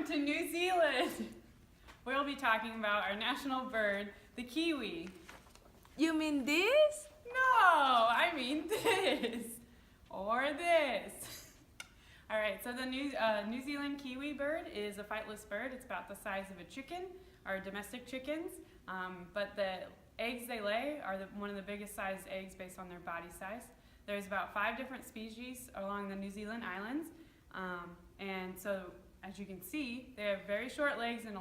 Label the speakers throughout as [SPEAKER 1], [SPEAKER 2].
[SPEAKER 1] Welcome to New Zealand. We'll be talking about our national bird, the kiwi.
[SPEAKER 2] You mean this?
[SPEAKER 1] No, I mean this. Or this. All right, so the New Zealand kiwi bird is a flightless bird. It's about the size of a chicken, or domestic chickens, but the eggs they lay are one of the biggest sized eggs based on their body size. There's about 5 different species along the New Zealand islands, and so as you can see, they have very short legs and a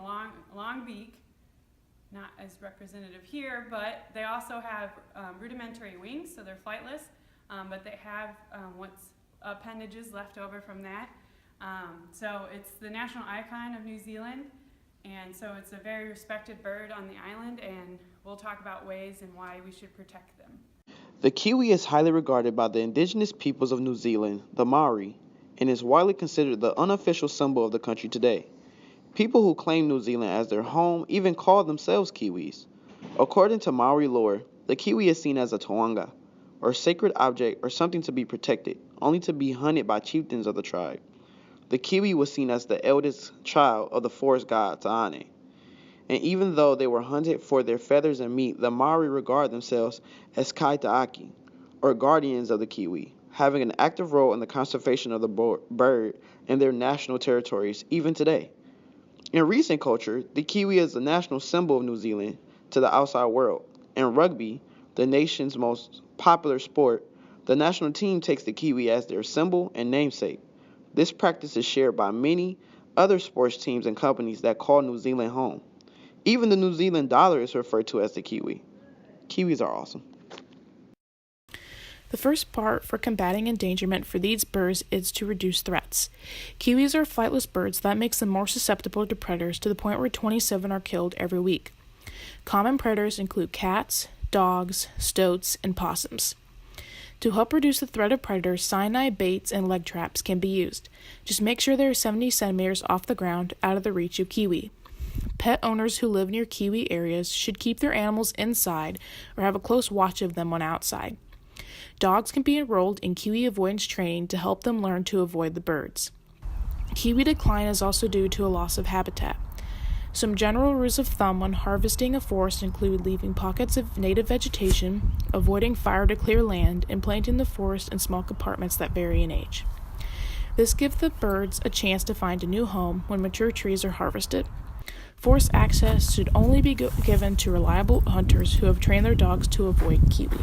[SPEAKER 1] long beak, not as representative here, but they also have rudimentary wings, so they're flightless, but they have appendages left over from that. So it's the national icon of New Zealand, and so it's a very respected bird on the island, and we'll talk about ways and why we should protect them.
[SPEAKER 3] The kiwi is highly regarded by the indigenous peoples of New Zealand, the Maori, and is widely considered the unofficial symbol of the country today. People who claim New Zealand as their home even call themselves Kiwis. According to Maori lore, the kiwi is seen as a toanga, or sacred object or something to be protected, only to be hunted by chieftains of the tribe. The kiwi was seen as the eldest child of the forest god Taane. And even though they were hunted for their feathers and meat, the Maori regard themselves as kaitaaki, or guardians of the kiwi, having an active role in the conservation of the bird in their national territories even today. In recent culture, the kiwi is the national symbol of New Zealand to the outside world. In rugby, the nation's most popular sport, the national team takes the kiwi as their symbol and namesake. This practice is shared by many other sports teams and companies that call New Zealand home. Even the New Zealand dollar is referred to as the kiwi. Kiwis are awesome.
[SPEAKER 4] The first part for combating endangerment for these birds is to reduce threats. Kiwis are flightless birds that makes them more susceptible to predators to the point where 27 are killed every week. Common predators include cats, dogs, stoats, and possums. To help reduce the threat of predators, cyanide baits and leg traps can be used. Just make sure they are 70 centimeters off the ground, out of the reach of kiwi. Pet owners who live near kiwi areas should keep their animals inside or have a close watch of them when outside. Dogs can be enrolled in kiwi avoidance training to help them learn to avoid the birds. Kiwi decline is also due to a loss of habitat. Some general rules of thumb when harvesting a forest include leaving pockets of native vegetation, avoiding fire to clear land, and planting the forest in small compartments that vary in age. This gives the birds a chance to find a new home when mature trees are harvested. Forest access should only be given to reliable hunters who have trained their dogs to avoid kiwi.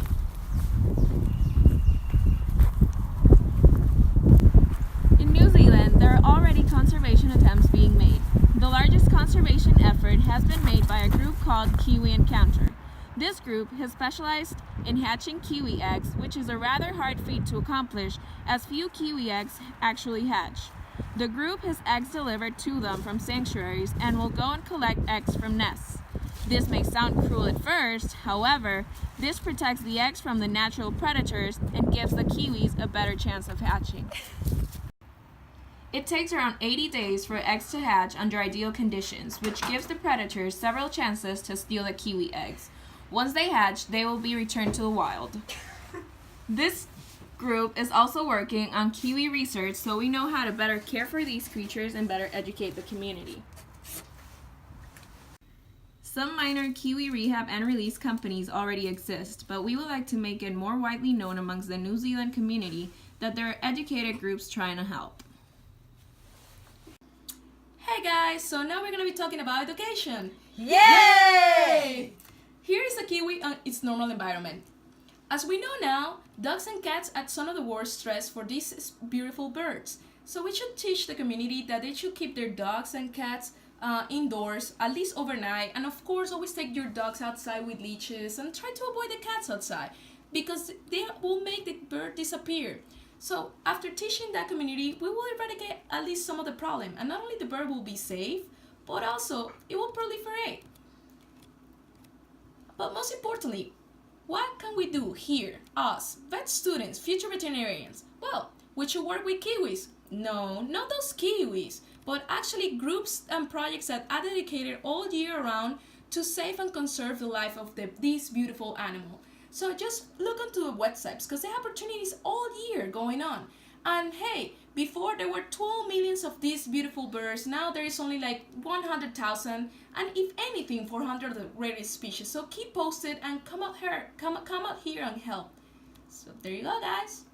[SPEAKER 2] In New Zealand, there are already conservation attempts being made. The largest conservation effort has been made by a group called Kiwi Encounter. This group has specialized in hatching kiwi eggs, which is a rather hard feat to accomplish as few kiwi eggs actually hatch. The group has eggs delivered to them from sanctuaries and will go and collect eggs from nests. This may sound cruel at first, however, this protects the eggs from the natural predators and gives the kiwis a better chance of hatching. It takes around 80 days for eggs to hatch under ideal conditions, which gives the predators several chances to steal the kiwi eggs. Once they hatch, they will be returned to the wild. This group is also working on kiwi research, so we know how to better care for these creatures and better educate the community. Some minor kiwi rehab and release companies already exist, but we would like to make it more widely known amongst the New Zealand community that there are educated groups trying to help.
[SPEAKER 5] Hey guys, so now we're going to be talking about education.
[SPEAKER 2] Yay!
[SPEAKER 5] Here is a kiwi on its normal environment. As we know now, dogs and cats add some of the worst stress for these beautiful birds. So we should teach the community that they should keep their dogs and cats indoors, at least overnight, and of course always take your dogs outside with leashes and try to avoid the cats outside because they will make the bird disappear. So after teaching that community, we will eradicate at least some of the problem, and not only the bird will be safe, but also it will proliferate. But most importantly, what can we do here, us, vet students, future veterinarians? Well, we should work with kiwis. No, not those kiwis, but actually groups and projects that are dedicated all year round to save and conserve the life of this beautiful animal. So just look onto the websites because there are opportunities all year going on. And hey, before there were 12 millions of these beautiful birds, now there is only like 100,000, and if anything, 400 of the rarest species. So keep posted and come out here and help. So there you go, guys.